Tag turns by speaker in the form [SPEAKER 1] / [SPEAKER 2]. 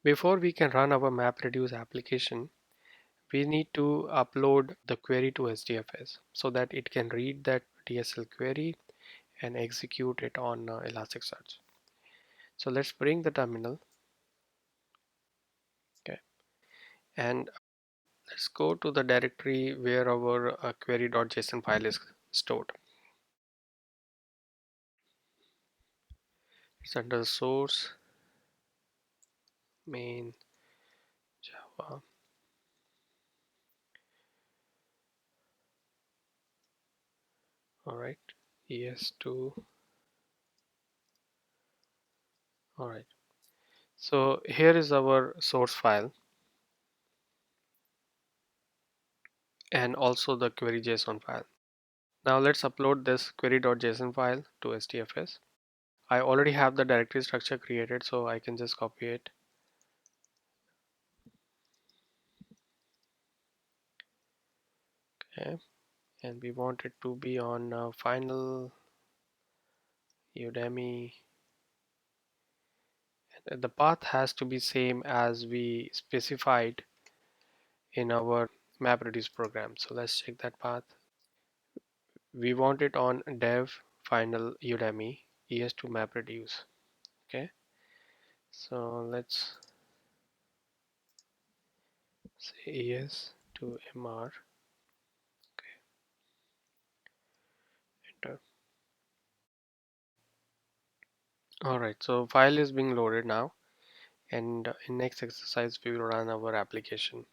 [SPEAKER 1] Before we can run our MapReduce application, we need to upload the query to HDFS so that it can read that DSL query and execute it on Elasticsearch. So let's bring the terminal. Okay, and let's go to the directory where our query.json file is stored. It's under source main Java. All right, ES2. All right. So here is our source file and also the query.json file. Now let's upload this query.json file to HDFS. I already have the directory structure created, so I can just copy it. Okay, and we want it to be on final Udemy. And the path has to be same as we specified in our MapReduce program. So let's check that path. We want it on dev final Udemy es2 MapReduce. Okay, so let's say es to mr. Okay, enter. All right, so file is being loaded now, and in next exercise we will run our application.